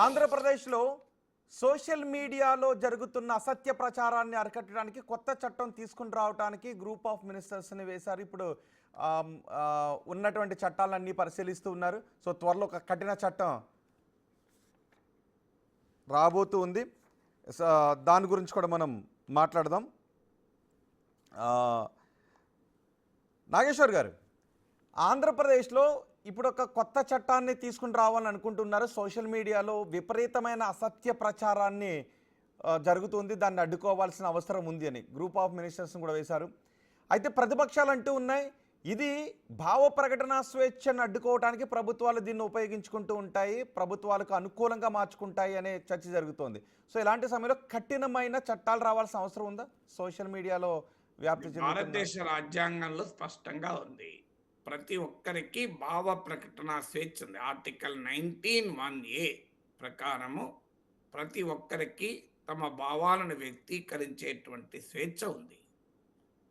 ఆంధ్రప్రదేశ్లో సోషల్ మీడియాలో జరుగుతున్న అసత్య ప్రచారాన్ని అరికట్టడానికి కొత్త చట్టం తీసుకుని రావడానికి గ్రూప్ ఆఫ్ మినిస్టర్స్ని వేశారు. ఇప్పుడు ఉన్నటువంటి చట్టాలన్నీ పరిశీలిస్తూ ఉన్నారు. సో త్వరలో ఒక కఠిన చట్టం రాబోతూ ఉంది. దాని గురించి కూడా మనం మాట్లాడదాం. నాగేశ్వర్ గారు, ఆంధ్రప్రదేశ్లో ఇప్పుడు ఒక కొత్త చట్టాన్ని తీసుకుని రావాలని అనుకుంటున్నారు. సోషల్ మీడియాలో విపరీతమైన అసత్య ప్రచారాన్ని జరుగుతుంది, దాన్ని అడ్డుకోవాల్సిన అవసరం ఉంది అని గ్రూప్ ఆఫ్ మినిస్టర్స్ని కూడా వేశారు. అయితే ప్రతిపక్షాలు అంటూ ఉన్నాయి, ఇది భావ ప్రకటన స్వేచ్ఛను అడ్డుకోవడానికి ప్రభుత్వాలు దీన్ని ఉపయోగించుకుంటూ ఉంటాయి, ప్రభుత్వాలకు అనుకూలంగా మార్చుకుంటాయి అనే చర్చ జరుగుతోంది. సో ఇలాంటి సమయంలో కఠినమైన చట్టాలు రావాల్సిన అవసరం ఉందా? సోషల్ మీడియాలో వ్యాప్తి చెందుతున్న భారతదేశ రాజ్యాంగంలో స్పష్టంగా ఉంది, ప్రతి ఒక్కరికి భావ ప్రకటన స్వేచ్ఛ ఉంది. ఆర్టికల్ 19(1)A ప్రకారము ప్రతి ఒక్కరికి తమ భావాలను వ్యక్తీకరించేటువంటి స్వేచ్ఛ ఉంది.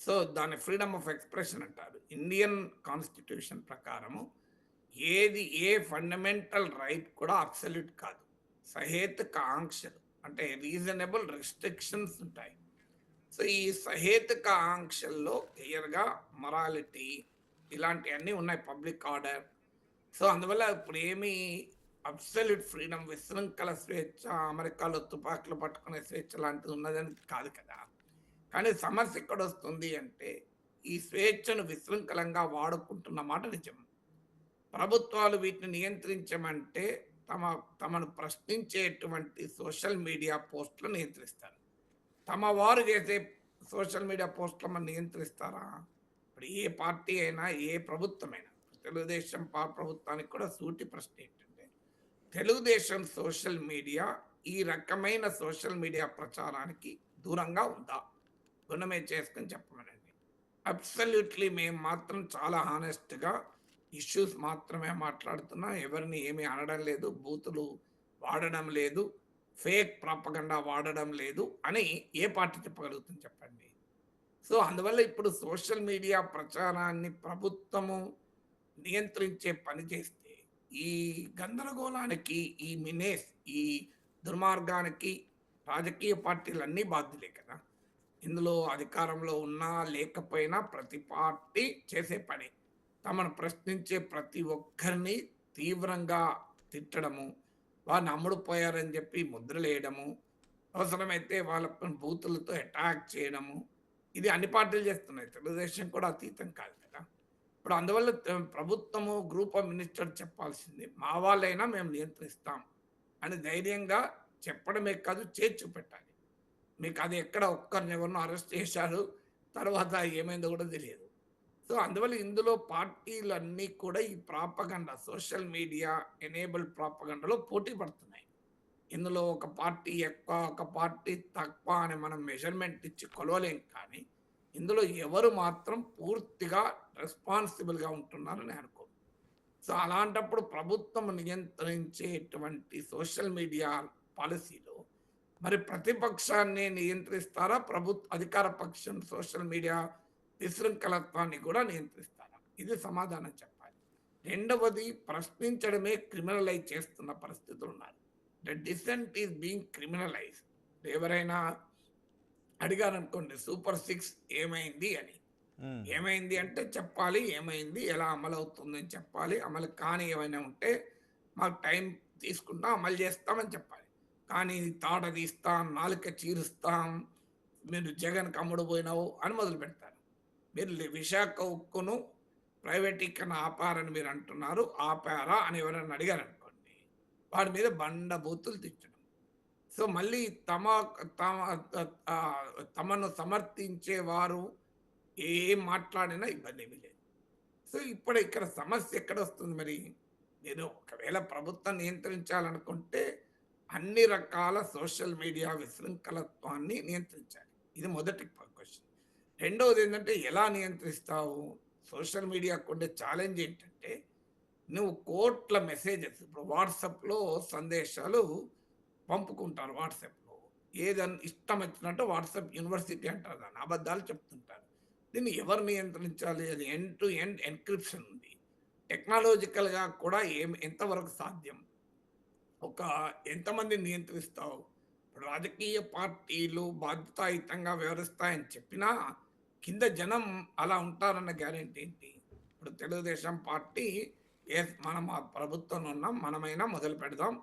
సో దాన్ని ఫ్రీడమ్ ఆఫ్ ఎక్స్ప్రెషన్ అంటారు. ఇండియన్ కాన్స్టిట్యూషన్ ప్రకారము ఏ ఫండమెంటల్ రైట్ కూడా అబ్సల్యూట్ కాదు. సహేతుక ఆంక్షలు అంటే రీజనబుల్ రెస్ట్రిక్షన్స్ ఉంటాయి. సో ఈ సహేతుక ఆంక్షల్లో క్లియర్గా మొరాలిటీ ఇలాంటివన్నీ ఉన్నాయి, పబ్లిక్ ఆర్డర్. సో అందువల్ల ఇప్పుడు ఏమి అబ్సల్యూట్ ఫ్రీడమ్, విశృంఖల స్వేచ్ఛ, అమెరికాలో తుపాకులు పట్టుకునే స్వేచ్ఛ లాంటిది ఉన్నదని కాదు కదా. కానీ సమస్య ఎక్కడ వస్తుంది అంటే ఈ స్వేచ్ఛను విశృంఖలంగా వాడుకుంటున్న మాట నిజం. ప్రభుత్వాలు వీటిని నియంత్రించమంటే తమను ప్రశ్నించేటువంటి సోషల్ మీడియా పోస్టులు నియంత్రిస్తారు. తమ వారు చేసే సోషల్ మీడియా పోస్టులు మనం నియంత్రిస్తారా? ఇప్పుడు ఏ పార్టీ అయినా, ఏ ప్రభుత్వమైనా, తెలుగుదేశం ప్రభుత్వానికి కూడా సూటి ప్రశ్న ఏంటంటే, తెలుగుదేశం సోషల్ మీడియా ఈ రకమైన సోషల్ మీడియా ప్రచారానికి దూరంగా ఉందా? గుణమే చేసుకొని చెప్పమనండి. అబ్సల్యూట్లీ మేము మాత్రం చాలా హానెస్ట్గా ఇష్యూస్ మాత్రమే మాట్లాడుతున్నాం, ఎవరిని ఏమీ అనడం లేదు, బూతులు వాడడం లేదు, ఫేక్ ప్రాపగండా వాడడం లేదు అని ఏ పార్టీ చెప్పగలుగుతుంది చెప్పండి? సో అందువల్ల ఇప్పుడు సోషల్ మీడియా ప్రచారాన్ని ప్రభుత్వము నియంత్రించే పని చేస్తే ఈ గందరగోళానికి, ఈ దుర్మార్గానికి రాజకీయ పార్టీలన్నీ బాధ్యులే కదా. ఇందులో అధికారంలో ఉన్నా లేకపోయినా ప్రతి పార్టీ చేసే పని తమను ప్రశ్నించే ప్రతి ఒక్కరిని తీవ్రంగా తిట్టడము, వారిని అమ్ముడుపోయారని చెప్పి ముద్రలేయడము, అవసరమైతే వాళ్ళ బూతులతో అటాక్ చేయడము, ఇది అన్ని పార్టీలు చేస్తున్నాయి. తెలుగుదేశం కూడా అతీతం కాదు కదా. ఇప్పుడు అందువల్ల ప్రభుత్వము, గ్రూప్ ఆఫ్ మినిస్టర్ చెప్పాల్సింది, మా వాళ్ళైనా మేము నియంత్రిస్తాం అని ధైర్యంగా చెప్పడమే కాదు, చేసి చూపెట్టాలి. మీకు అది ఎక్కడ ఒక్కరిని ఎవరినో అరెస్ట్ చేశారు, తర్వాత ఏమైందో కూడా తెలియదు. సో అందువల్ల ఇందులో పార్టీలన్నీ కూడా ఈ ప్రాపగండా, సోషల్ మీడియా ఎనేబుల్ ప్రాపగండాలో పోటీ పడుతున్నాయి. ఇందులో ఒక పార్టీ ఎక్కువ, ఒక పార్టీ తక్కువ అని మనం మెజర్మెంట్ ఇచ్చి కొలవలేం. కానీ ఇందులో ఎవరు మాత్రం పూర్తిగా రెస్పాన్సిబుల్గా ఉంటున్నారని అనుకో. సో అలాంటప్పుడు ప్రభుత్వం నియంత్రించేటువంటి సోషల్ మీడియా పాలసీలో మరి ప్రతిపక్షాన్ని నియంత్రిస్తారా, అధికార పక్షం సోషల్ మీడియా విశృంఖలత్వాన్ని కూడా నియంత్రిస్తారా? ఇది సమాధానం చెప్పాలి. రెండవది, ప్రశ్నించడమే క్రిమినలైజ్ చేస్తున్న పరిస్థితులు ఉన్నారు. The dissent is being criminalise. ఎవరైనా అడిగారనుకోండి, సూపర్ 6 ఏమైంది అని, ఏమైంది అంటే చెప్పాలి, ఏమైంది, ఎలా అమలు అవుతుందని చెప్పాలి, అమలు కాని ఏమైనా ఉంటే మాకు టైం తీసుకుంటాం, అమలు చేస్తామని చెప్పాలి. కానీ తాట తీస్తాం, నాలుక చీరుస్తాం, మీరు జగన్కి అమ్ముడు పోయినావు అని మొదలు పెడతారు. మీరు విశాఖ ఉక్కును ప్రైవేటీకరణ ఆపారని మీరు అంటున్నారు, ఆపారా అని ఎవరైనా అడిగారనుకోండి, వాడి మీద బండ బూతులు తిట్టడం. సో మళ్ళీ తమను సమర్థించేవారు ఏం మాట్లాడినా ఇబ్బంది ఏమీ లేదు. సో ఇప్పుడు ఇక్కడ సమస్య ఎక్కడ వస్తుంది? మరి మీరు ఒకవేళ ప్రభుత్వం నియంత్రించాలనుకుంటే అన్ని రకాల సోషల్ మీడియా విశృంఖలత్వాన్ని నియంత్రించాలి. ఇది మొదటి క్వశ్చన్. రెండవది ఏంటంటే, ఎలా నియంత్రిస్తావు? సోషల్ మీడియాకు ఉండే ఛాలెంజ్ ఏంటంటే, నువ్వు కోట్ల మెసేజెస్, ఇప్పుడు వాట్సాప్లో సందేశాలు పంపుకుంటారు. వాట్సాప్లో ఏదన్నా ఇష్టం వచ్చినట్టు వాట్సాప్ యూనివర్సిటీ అంటారు, దాన్ని అబద్ధాలు చెప్తుంటారు. దీన్ని ఎవరు నియంత్రించాలి? అది ఎండ్ టు ఎండ్ ఎన్క్రిప్షన్ ఉంది. టెక్నాలజికల్గా కూడా ఎంతవరకు సాధ్యం? ఒక ఎంతమంది నియంత్రిస్తావు? ఇప్పుడు రాజకీయ పార్టీలు బాధ్యతాయుతంగా వ్యవహరిస్తాయని చెప్పినా, కింద జనం అలా ఉంటారన్న గ్యారంటీ ఏంటి? ఇప్పుడు తెలుగుదేశం పార్టీ మనం ఆ ప్రభుత్వంలో ఉన్నాం. మనమైనా మొదలు పెడదాం.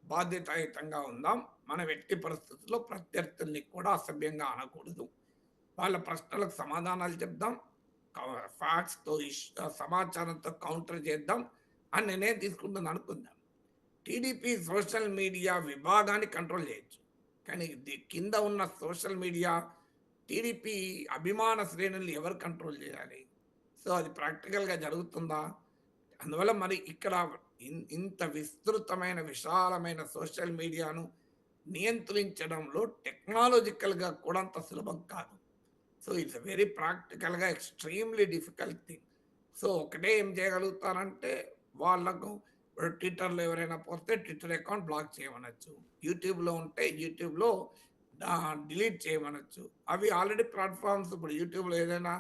బాధ్యతాయుతంగా ఉందాం. మనం ఎట్టి పరిస్థితుల్లో ప్రత్యర్థుల్ని కూడా అసభ్యంగా అనకూడదు. వాళ్ళ ప్రశ్నలకు సమాధానాలు చెప్దాం. ఫ్యాక్ట్స్‌తో సమాచారంతో కౌంటర్ చేద్దాం అని నిర్ణయం తీసుకుంటుంది అనుకుందాం. టీడీపీ సోషల్ మీడియా విభాగాన్ని కంట్రోల్ చేయొచ్చు. కానీ కింద ఉన్న సోషల్ మీడియా టీడీపీ అభిమాన శ్రేణుల్ని ఎవరు కంట్రోల్ చేయాలి? సో, అది ప్రాక్టికల్‌గా జరుగుతుందా? అందువల్ల మరి ఇక్కడ ఇంత విస్తృతమైన, విశాలమైన సోషల్ మీడియాను నియంత్రించడంలో టెక్నాలజికల్‌గా కూడా అంత సులభం కాదు. సో, ఇట్స్ వెరీ ప్రాక్టికల్‌గా ఎక్స్‌ట్రీమ్‌లీ డిఫికల్ట్ థింగ్. సో, ఒకటే ఏం చేయగలుగుతారంటే వాళ్ళకు ఇప్పుడు ట్విట్టర్‌లో ఎవరైనా పోస్తే ట్విట్టర్ అకౌంట్ బ్లాక్ చేయమనొచ్చు. యూట్యూబ్‌లో ఉంటే యూట్యూబ్‌లో డిలీట్ చేయమనొచ్చు. అవి ఆల్రెడీ ప్లాట్‌ఫార్మ్స్ ఇప్పుడు యూట్యూబ్‌లో ఏదైనా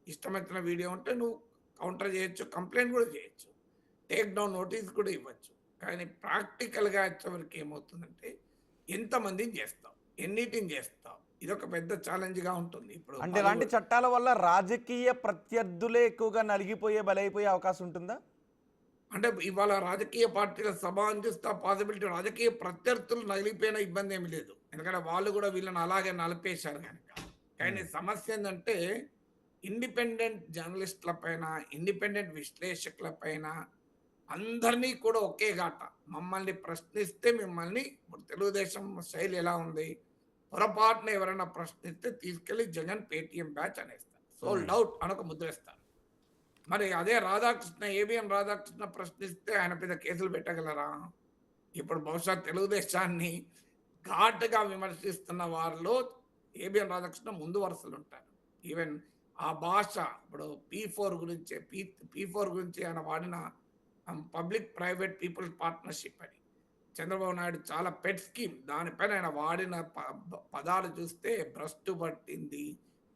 ఇష్టమొచ్చిన వీడియో ఉంటే నువ్వు కౌంటర్ చేయొచ్చు. కంప్లెయింట్ కూడా చేయొచ్చు. టేక్ డౌన్ నోటీస్ కూడా ఇవ్వచ్చు. కానీ ప్రాక్టికల్‌గా వచ్చేవరకు ఏమవుతుందంటే ఎంతమందిని చేస్తావు? ఎన్నిటిని చేస్తావు? ఇదొక పెద్ద ఛాలెంజ్‌గా ఉంటుంది. ఇప్పుడు అంటే ఇలాంటి చట్టాల వల్ల రాజకీయ ప్రత్యర్థులే ఎక్కువగా నలిగిపోయే, బలైపోయే అవకాశం ఉంటుందా? అంటే ఇవాళ రాజకీయ పార్టీల సభ అందిస్తే పాసిబిలిటీ రాజకీయ ప్రత్యర్థులు నలిగిపోయిన ఇబ్బంది ఏమి లేదు. ఎందుకంటే వాళ్ళు కూడా వీళ్ళని అలాగే నలిపేశారు గనక. కానీ హ్మ్. సమస్య ఏందంటే ఇండిపెండెంట్ జర్నలిస్ట్‌ల పైన, ఇండిపెండెంట్ విశ్లేషకుల పైన అందరినీ కూడా ఒకే గాట. మమ్మల్ని ప్రశ్నిస్తే మిమ్మల్ని ఇప్పుడు తెలుగుదేశం శైలి ఎలా ఉంది? పొరపాటున ఎవరైనా ప్రశ్నిస్తే తీసుకెళ్ళి జగన్ పేటీఎం బ్యాచ్ అనేస్తారు. హ్మ్. సోల్డ్ ఔట్ అని ఒక ముద్రేస్తారు. మరి అదే రాధాకృష్ణ ఏబిఎన్ రాధాకృష్ణ ప్రశ్నిస్తే ఆయన మీద కేసులు పెట్టగలరా? ఇప్పుడు బహుశా తెలుగుదేశాన్ని ఘాటుగా విమర్శిస్తున్న వారిలో ఏబిఎన్ రాధాకృష్ణ ముందు వరుసలో ఉంటారు. ఈవెన్ ఆ భాష ఇప్పుడు పీ4 గురించి ఆయన వాడిన పబ్లిక్ ప్రైవేట్ పీపుల్ పార్ట్నర్‌షిప్ అని. చంద్రబాబు నాయుడు చాలా పెట్ స్కీమ్. దానిపైన ఆయన వాడిన పదాలు చూస్తే భ్రష్టు పట్టింది,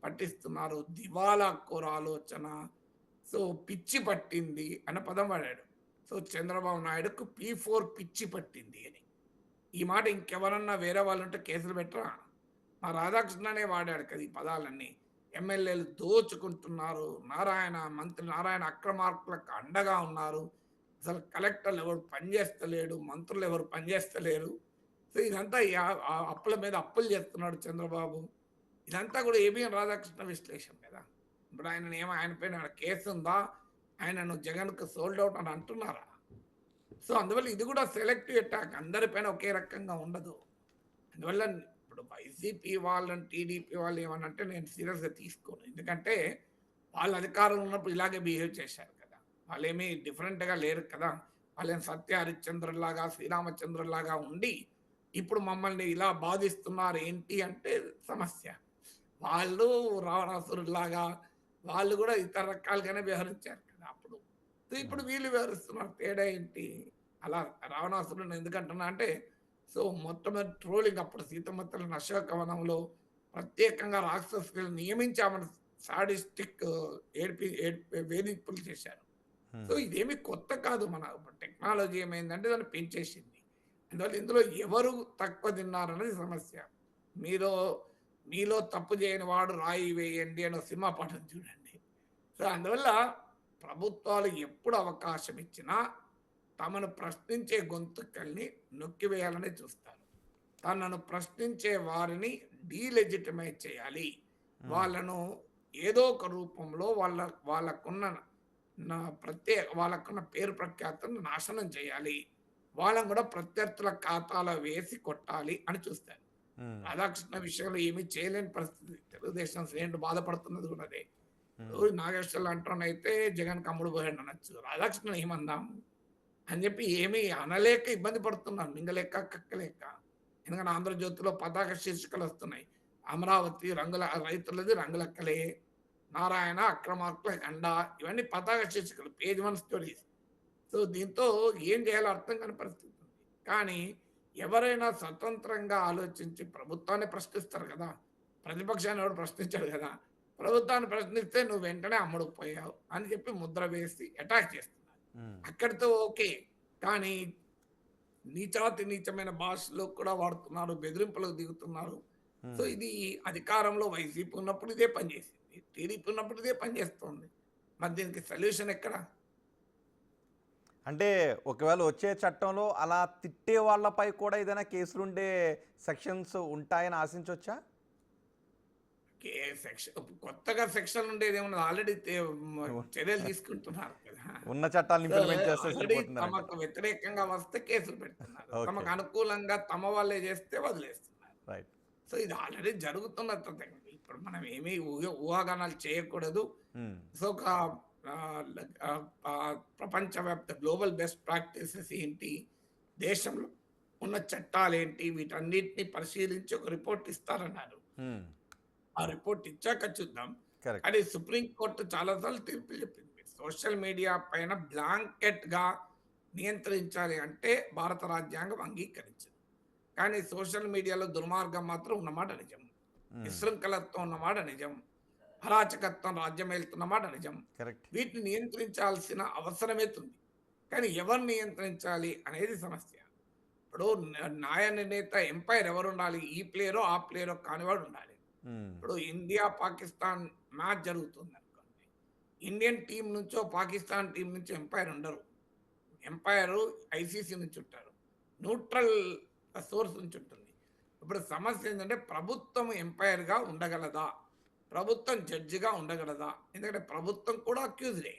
పట్టిస్తున్నారు, దివాలా కోర ఆలోచన, సో పిచ్చి పట్టింది అన్న పదం వాడాడు. సో చంద్రబాబు నాయుడుకు పీ4 పిచ్చి పట్టింది అని. ఈ మాట ఇంకెవరన్నా వేరే వాళ్ళుంటే కేసులు పెట్టరా? మా రాధాకృష్ణనే వాడాడు కదా ఈ పదాలన్నీ. ఎమ్మెల్యేలు దోచుకుంటున్నారు. మంత్రి నారాయణ అక్రమార్కులకు అండగా ఉన్నారు. అసలు కలెక్టర్లు ఎవరు పనిచేస్తలేడు. మంత్రులు ఎవరు పనిచేస్తలేరు. సో ఇదంతా అప్పుల మీద అప్పులు చేస్తున్నాడు చంద్రబాబు. ఇదంతా కూడా ఏబిఎన్ రాధాకృష్ణ విశ్లేషణ కదా! ఇప్పుడు ఆయన పైన కేసుందా? ఆయనను జగన్‌కు సోల్డ్ ఔట్ అని అంటున్నారా? సో, అందువల్ల ఇది కూడా సెలెక్టివ్ అటాక్. అందరిపైన ఒకే రకంగా ఉండదు. అందువల్ల ఇప్పుడు వైసీపీ వాళ్ళని, టీడీపీ వాళ్ళు ఏమనంటే నేను సీరియస్‌గా తీసుకోను. ఎందుకంటే వాళ్ళు అధికారంలో ఉన్నప్పుడు ఇలాగే బిహేవ్ చేశారు కదా! వాళ్ళేమి డిఫరెంట్‌గా లేరు కదా! వాళ్ళేం సత్య హరిశ్చంద్రుల్లాగా, శ్రీరామచంద్రుల్లాగా ఉండి ఇప్పుడు మమ్మల్ని ఇలా బాధిస్తున్నారు ఏంటి అంటే సమస్య. వాళ్ళు రావణాసురుల్లాగా వాళ్ళు కూడా ఇతర రకాలుగానే వ్యవహరించారు కదా అప్పుడు. సో, ఇప్పుడు హ్మ్. వీళ్ళు వ్యవహరిస్తున్నారు. తేడా ఏంటి? అలా రావణాసురుడిని ఎందుకంటున్నా అంటే, సో, మొట్టమొదటి ట్రోలింగ్ అప్పుడు సీతమ్మ తల్లిని అశోకవనంలో ప్రత్యేకంగా రాక్షసులను నియమించి ఆమెను సాడిస్టిక్ వేధింపులు చేశారు. సో, హ్మ్. ఇదేమి కొత్త కాదు. మన టెక్నాలజీ ఏమైందంటే దాన్ని పెంచేసింది. అందువల్ల ఇందులో ఎవరు తక్కువ తిన్నారన్నది సమస్య. మీలో మీలో తప్పు చేయని వాడు రాయి వేయండి అని ఒక సినిమా పాటను చూడండి. సో, అందువల్ల ప్రభుత్వాలు ఎప్పుడు అవకాశం ఇచ్చినా తమను ప్రశ్నించే గొంతుకల్ని నొక్కివేయాలనే చూస్తారు. తనను ప్రశ్నించే వారిని డీలెజిటిమైజ్ చేయాలి. హ్మ్. వాళ్ళను ఏదో ఒక రూపంలో వాళ్ళకున్న వాళ్ళకున్న పేరు ప్రఖ్యాతులను నాశనం చేయాలి. వాళ్ళని కూడా ప్రత్యర్థుల ఖాతాలో వేసి కొట్టాలి అని చూస్తారు. హ్మ్. రాధాకృష్ణ విషయంలో ఏమీ చేయలేని పరిస్థితి. తెలుగుదేశం శ్రేణులు బాధపడుతున్నది కూడా అదే. హ్మ్. ఇప్పుడు నాగేశ్వరరావు అంటోనైతే జగన్‌కి అమ్ముడు పోయాడు అనొచ్చు. రాధాకృష్ణని ఏమందాము? అని చెప్పి ఏమీ అనలేక ఇబ్బంది పడుతున్నాను. మింగలేక, కక్కలేక. ఎందుకంటే ఆంధ్రజ్యోతిలో పతాక శీర్షికలొస్తున్నాయి. అమరావతి రైతులది రంగులక్కలే. నారాయణ అక్రమార్కులకు అండ. ఇవన్నీ పతాక శీర్షికలు. Page 1 stories. సో, దీంతో ఏం చేయాలో అర్థం కాని పరిస్థితి ఉంది. కానీ ఎవరైనా స్వతంత్రంగా ఆలోచించి ప్రభుత్వాన్ని ప్రశ్నిస్తారు కదా! ప్రతిపక్షాన్ని ఎవడు ప్రశ్నించడు కదా! ప్రభుత్వాన్ని ప్రశ్నిస్తే నువ్వు వెంటనే అమ్ముడుపోయావు అని చెప్పి ముద్ర వేసి అటాక్ చేస్తున్నారు. హ్మ్. అక్కడితో ఓకే. కానీ నీచమైన భాషలో కూడా వాడుతున్నారు, బెదిరింపులకు దిగుతున్నారు. సో, ఉమ్. ఇది అధికారంలో వైసీపీ ఉన్నప్పుడు ఇదే పని చేసింది. టీడీపీ ఉన్నప్పుడు ఇదే పని చేస్తోంది. మరి దీనికి సొల్యూషన్ ఎక్కడ? అంటే ఒకవేళ వచ్చే చట్టంలో అలా తిట్టే వాళ్ళపై కూడా ఏదైనా కేసులుండే సెక్షన్స్ ఉంటాయని ఆశించవచ్చా? కే సెక్షన్ కొత్తగా సెక్షన్ ఉండేదేమున్నది. ఆల్రెడీ చర్యలు తీసుకుంటున్నారు కదా! ఉన్న చట్టాలను సో, ఇంప్లిమెంట్ చేస్తే ఆల్రెడీ సరిపోతుందనంటారు. తమకు వ్యతిరేకంగా వస్తే కేసులు పెడుతున్నారు. ఓకే. తమకు అనుకూలంగా తమ వాళ్ళే చేస్తే వదిలేస్తున్నారు. రైట్. సో, ఇది ఆల్రెడీ జరుగుతున్న తథ్యం. ఇప్పుడు మనం ఏమి ఊహాగానాలు చేయకూడదు. ఉమ్. సో, ఒక ప్రపంచవ్యాప్త గ్లోబల్ బెస్ట్ ప్రాక్టీసెస్ ఏంటి? దేశంలో ఉన్న చట్టాలేంటి? వీటన్నిటిని పరిశీలించి ఒక రిపోర్ట్ ఇస్తారన్నారు. ఉమ్. ఆ రిపోర్ట్ ఇచ్చాక చూద్దాం. కరెక్ట్. కానీ సుప్రీం కోర్ట్ చాలా సార్లు తీర్పులు చెప్పింది. సోషల్ మీడియా పైన బ్లాంకెట్‌గా నియంత్రించాలి అంటే భారత రాజ్యాంగం అంగీకరించదు. కానీ సోషల్ మీడియాలో దుర్మార్గం మాత్రం ఉన్నమాట నిజం. ఉమ్. విశృంఖలత్వం ఉన్నమాట నిజం. అరాచకత్వం రాజ్యమేలుతున్న మాట నిజం. కరెక్ట్. వీటిని నియంత్రించాల్సిన అవసరమైతుంది. కానీ ఎవరు నియంత్రించాలి అనేది సమస్య. ఇప్పుడు న్యాయ నిర్ణేత ఎంపైర్ ఎవరుండాలి? ఈ ప్లేయరో, ఆ ప్లేయరో కానివాడు ఉండాలి. ఉమ్. ఇప్పుడు ఇండియా, పాకిస్తాన్ మ్యాచ్ జరుగుతుందనుకోండి. ఇండియన్ టీమ్ నుంచో, పాకిస్తాన్ టీమ్ నుంచో ఎంపైర్ ఉండరు. ఎంపైరు ఐసీసీ నుంచి ఉంటారు. న్యూట్రల్ సోర్స్ నుంచి ఉంటుంది. ఇప్పుడు సమస్య ఏంటంటే ప్రభుత్వం ఎంపైర్‌గా ఉండగలదా? ప్రభుత్వం జడ్జిగా ఉండగలదా? ఎందుకంటే ప్రభుత్వం కూడా అక్యూజ్డే.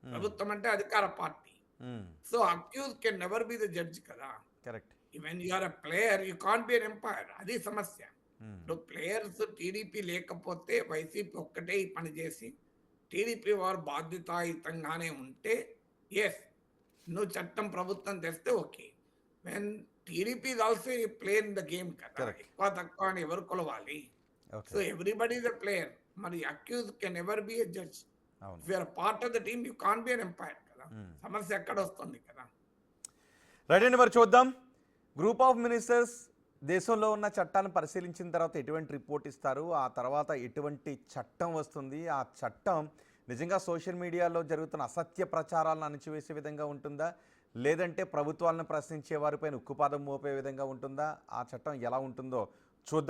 ఉమ్. ప్రభుత్వం అంటే అధికార పార్టీ. Um. So, accuse can never be the judge కదా! Correct. When you are a player you can't be an umpire. అది సమస్య. ఉమ్. ఇప్పుడు ప్లేయర్స్ టీడీపీ లేకపోతే వైసీపీ ఒక్కటే ఈ పని చేసి టీడీపీ వారు బాధ్యతాయుతంగానే ఉంటే యెస్, నువ్వు చట్టం ప్రభుత్వం తెస్తే okay. When TDP is also a player in the game కదా! Correct. ఎక్కువ తక్కువ అని ఎవరు కొలవాలి? Okay. So, everybody is a player. మరి accuse can never be a judge. అవును. If you are part of the team you can't be an umpire కదా! Um. సమస్య ఎక్కడ వస్తుంది కదా! రైట్ అండి, మరి చూద్దాం. గ్రూప్ ఆఫ్ మినిస్టర్స్ దేశంలో ఉన్న చట్టాలను పరిశీలించిన తర్వాత ఎటువంటి రిపోర్ట్ ఇస్తారు, ఆ తర్వాత ఎటువంటి చట్టం వస్తుంది, ఆ చట్టం నిజంగా సోషల్ మీడియాలో జరుగుతున్న అసత్య ప్రచారాలను అణచివేసే విధంగా ఉంటుందా, లేదంటే ప్రభుత్వాలను ప్రశ్నించే వారిపైన ఉక్కుపాదం మోపే విధంగా ఉంటుందా, ఆ చట్టం ఎలా ఉంటుందో చూద్దాం.